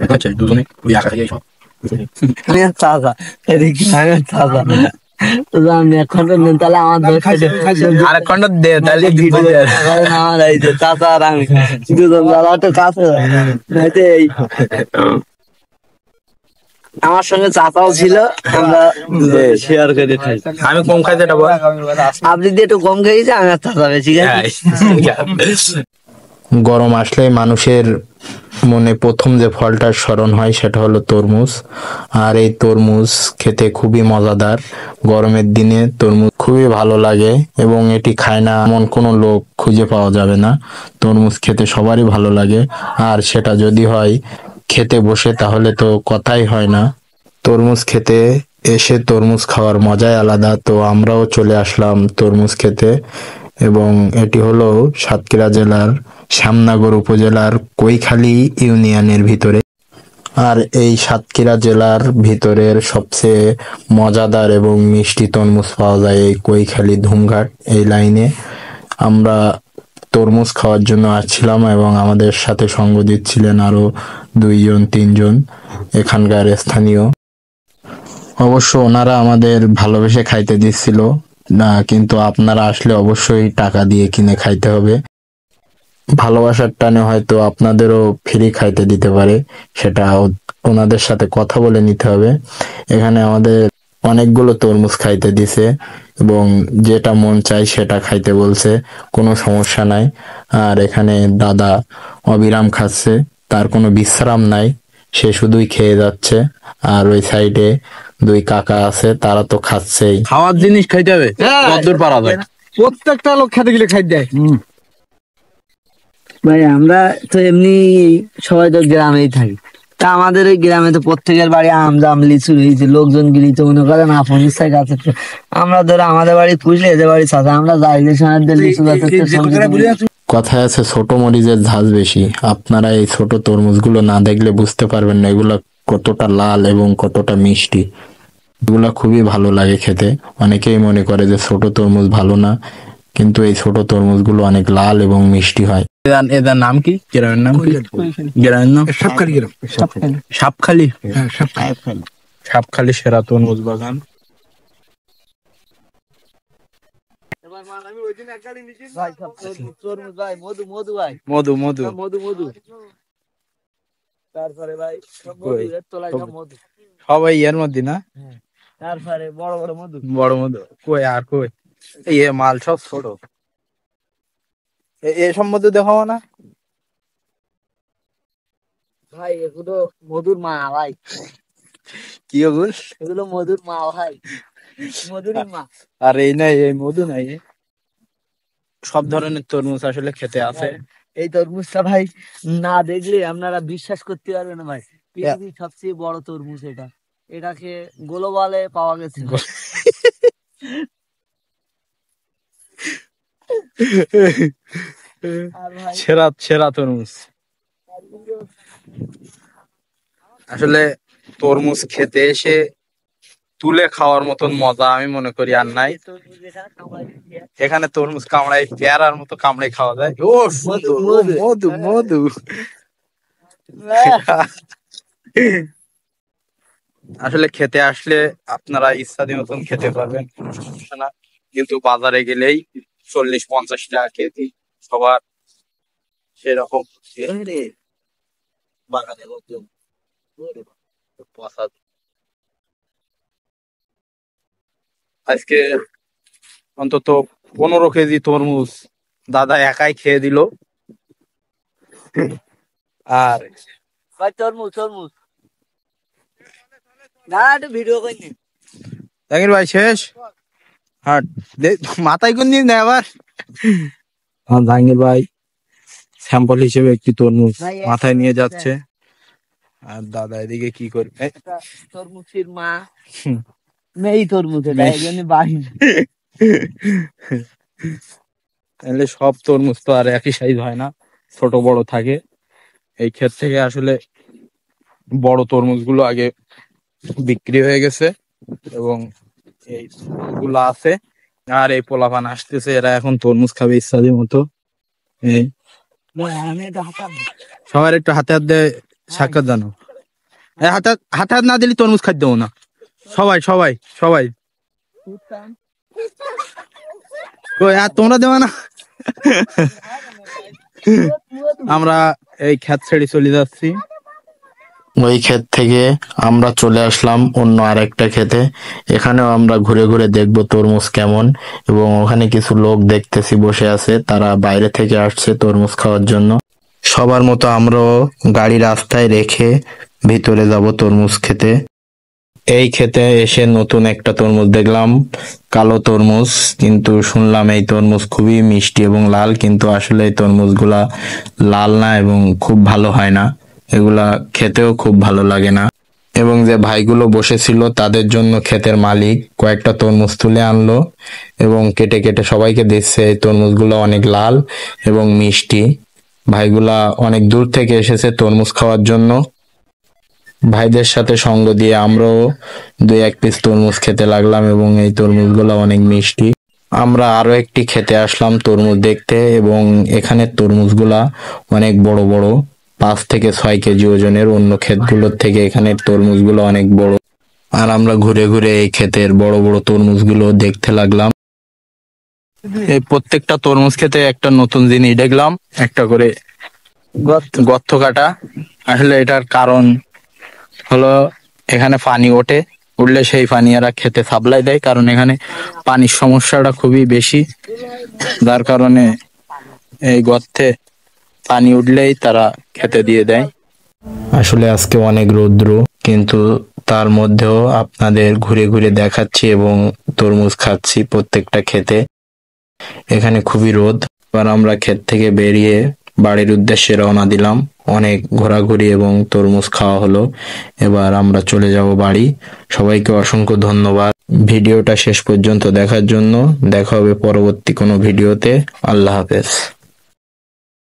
আচ্ছা দুজনে ওই আশা খাইয়ে সব আমি চাচা এদিকে আমি চাচা তাহলে আমার আরেক খন্ড দে তাহলে আমার এই যে চাচা আর আমি দুজন দাদা তো কাছে আমার সঙ্গে চাচাও ছিল, আমরা শেয়ার করে খাই। আমি কম খাই যেটা বল, আপনি দিয়ে একটু কম খেয়েছে, আমি আর চাচা বেশি খাই। গরম আসলে মানুষের মনে প্রথম যে ফলটার স্মরণ হয় সেটা হলো তরমুজ। আর এই তরমুজ খেতে খুবই মজাদার। গরমের দিনে তরমুজ খুবই ভালো লাগে এবং এটি খায় না এমন কোনো লোক খুঁজে পাওয়া যাবে না। তরমুজ খেতে সবারই ভালো লাগে, আর সেটা যদি হয় খেতে বসে তাহলে তো কথাই হয় না। তরমুজ খেতে এসে তরমুজ খাওয়ার মজাই আলাদা। তো আমরাও চলে আসলাম তরমুজ খেতে, এবং এটি হলো সাতক্ষীরা জেলার শ্যামনগর উপজেলার কৈখালী ইউনিয়নের ভিতরে। আর এই সাতক্ষীরা জেলার ভিতরের সবচেয়ে মজাদার এবং মিষ্টি তরমুজ পাওয়া যায় এই কৈখালী ধুমঘাট এই লাইনে। আমরা তরমুজ খাওয়ার জন্য আসছিলাম এবং আমাদের সাথে সঙ্গ দিচ্ছিলেন আরো 2-3 জন এখানকার স্থানীয়। অবশ্য ওনারা আমাদের ভালোবেসে খাইতে দিচ্ছিল না, কিন্তু আপনারা আসলে অবশ্যই টাকা দিয়ে কিনে খাইতে হবে। ভালোবাসার টানে হয়তো আপনাদেরও ফ্রি খাইতে দিতে পারে, সেটা ওনাদের সাথে কথা বলে নিতে হবে। এখানে আমাদের অনেকগুলো তরমুজ খাইতে দিছে এবং যেটা মন চাই সেটা খাইতে বলছে, কোনো সমস্যা নাই। আর এখানে দাদা অবিরাম খাচ্ছে, তার কোনো বিশ্রাম নাই, সে শুধুই খেয়ে যাচ্ছে। আর ওই সাইডে 2 কাকা আছে, তারা তো খাচ্ছেই। খাওয়ার জিনিস খাইতে হবে, কতদূর পারা যায়। প্রত্যেকটা লোক খেতে গেলে খাই দেয়। ভাই আমরা তো এমনি সবাই তো গ্রামেই থাকি, তা আমাদের ওই গ্রামে তো প্রত্যেকের বাড়ি আম জাম লিচু হয়েছে, লোকজন গিলি তো মনে করেন আপন ইচ্ছায় গাছে। আমরা ধরো আমাদের বাড়ি পুষলে এদের বাড়ি চাষা, আমরা যাই যে সময় লিচু গাছের। কথায় আছে ছোট মরিচের ঝাঁজ বেশি। আপনারা এই ছোট তরমুজগুলো না দেখলে বুঝতে পারবেন না এগুলা কতটা লাল এবং কতটা মিষ্টি। এগুলা খুবই ভালো লাগে খেতে। অনেকেই মনে করে যে ছোট তরমুজ ভালো না, কিন্তু এই ছোট তরমুজগুলো অনেক লাল এবং মিষ্টি হয়। এদের নাম কি? গ্রামের নাম কি? গ্রামের নাম সাপখালি গ্রাম। সাপখালি। হ্যাঁ, সাপখালি সেরা তরমুজ বাগান। মধু মধু ভাই, মধু মধু মধু মধু। তারপরে ভাই মধু সবাই এর মধ্যে না। তারপরে বড় বড় মধু, বড় মধু কই আর কই? এই মাল সব ছোট। এসব মধু দেখাবো না ভাই, এগুলো মধুর মা ভাই। কি ওগুল? এগুলো মধুর মা ভাই, মধুরই মা। আর এই নাই, এই মধু নাই। সব ধরনের তরমুজ আসলে খেতে আছে। এই তরমুজটা ভাই না দেখলে আপনারা বিশ্বাস করতে পারবেন না ভাই, পৃথিবীর সবচেয়ে বড় তরমুজ এটা। এটাকে গ্লোবালে পাওয়া গেছে। সেরা সেরা তরমুজ। আসলে তরমুজ খেতে এসে তুলে খাওয়ার মতন মজা আমি মনে করি আর নাই। এখানে তরমুজ কামড়াই পেয়ারার মতো কামড়াই খাওয়া যায়। ও মধু মধু। আসলে খেতে আসলে আপনারা ইচ্ছাদি মতন খেতে পারবেন, কোনো সমস্যা না। কিন্তু বাজারে গেলেই 40-50 টাকা কেজি সবার সেরকম। আজকে অন্তত 15 কেজি তরমুজ দাদা একাই খেয়ে দিল। আর ভাই তরমুজ তরমুজ না, একটু ভিডিও করিনি। জাকির ভাই শেষ। হ্যাঁ মাথায় কোন দিন না আবার। হ্যাঁ জাহাঙ্গীর ভাই স্যাম্পল হিসেবে একটি তরমুজ মাথায় নিয়ে যাচ্ছে। আর দাদা এদিকে কি করবে? তরমুজের মা মেয়ে তরমুজ, এটা এই জন্য বাহিনী। তাহলে সব তরমুজ তো আর একই সাইজ হয় না, ছোট বড় থাকে। এই ক্ষেত থেকে আসলে বড় তরমুজ গুলো আগে বিক্রি হয়ে গেছে এবং এই গুলো আছে। আর এই পোলাপান আসতেছে, এরা এখন তরমুজ খাবে ইচ্ছাদি মতো। এই সবার একটু হাতে হাত দিয়ে সাক্ষাৎ জানো। হাতে হাতে হাত না দিলে তরমুজ খাদ্য দেবো না। সবাই সবাই সবাই কই আর তোমরা দেবা না? আমরা এই ক্ষেত ছেড়ে চলে যাচ্ছি। ওই ক্ষেত থেকে আমরা চলে আসলাম অন্য আরেকটা ক্ষেতে। এখানেও আমরা ঘুরে ঘুরে দেখবো তরমুজ কেমন, এবং ওখানে কিছু লোক দেখতেছি বসে আছে, তারা বাইরে থেকে আসছে তরমুজ খাওয়ার জন্য। সবার মতো আমরাও গাড়ি রাস্তায় রেখে ভিতরে যাব তরমুজ খেতে। এই খেতে এসে নতুন একটা তরমুজ দেখলাম, কালো তরমুজ। কিন্তু শুনলাম এই তরমুজ খুবই মিষ্টি এবং লাল, কিন্তু আসলে এই তরমুজগুলা লাল না এবং খুব ভালো হয় না, এগুলা খেতেও খুব ভালো লাগে না। এবং যে ভাইগুলো বসেছিল তাদের জন্য ক্ষেতের মালিক কয়েকটা তরমুজ তুলে আনলো এবং কেটে কেটে সবাইকে দিচ্ছে। এই তরমুজগুলো অনেক লাল এবং মিষ্টি। ভাইগুলা অনেক দূর থেকে এসেছে তরমুজ খাওয়ার জন্য। ভাইদের সাথে সঙ্গ দিয়ে আমরাও 2-1 পিস তরমুজ খেতে লাগলাম, এবং এই তরমুজগুলো অনেক মিষ্টি। আমরা আরো একটি খেতে আসলাম তরমুজ দেখতে, এবং এখানে তরমুজগুলা অনেক বড় বড়, 5 থেকে 6 কেজি ওজনের। অন্য ক্ষেতগুলোর থেকে এখানে তরমুজগুলো অনেক বড়। আর আমরা ঘুরে ঘুরে এই ক্ষেতের বড় বড় তরমুজগুলো দেখতে লাগলাম। এই প্রত্যেকটা তরমুজ খেতে একটা নতুন জিনিস দেখলাম, একটা করে গর্ত কাটা। আসলে এটার কারণ হলো এখানে পানি ওঠে, উঠলে সেই পানি এরা খেতে সাপ্লাই দেয়, কারণ এখানে পানির সমস্যাটা খুবই বেশি, যার কারণে এই গর্তে পানি উঠলেই তারা খেতে দিয়ে দেয়। আসলে আজকে অনেক রৌদ্র, কিন্তু তার মধ্যেও আপনাদের ঘুরে ঘুরে দেখাচ্ছি এবং তরমুজ খাচ্ছি প্রত্যেকটা ক্ষেতে। এখানে খুবই রোদ। এবার আমরা ক্ষেত থেকে বেরিয়ে বাড়ির উদ্দেশ্যে রওনা দিলাম। অনেক ঘোরাঘুরি এবং তরমুজ খাওয়া হলো। এবার আমরা চলে যাব বাড়ি। সবাইকে অসংখ্য ধন্যবাদ ভিডিওটা শেষ পর্যন্ত দেখার জন্য। দেখা হবে পরবর্তী কোনো ভিডিওতে। আল্লাহ হাফেজ।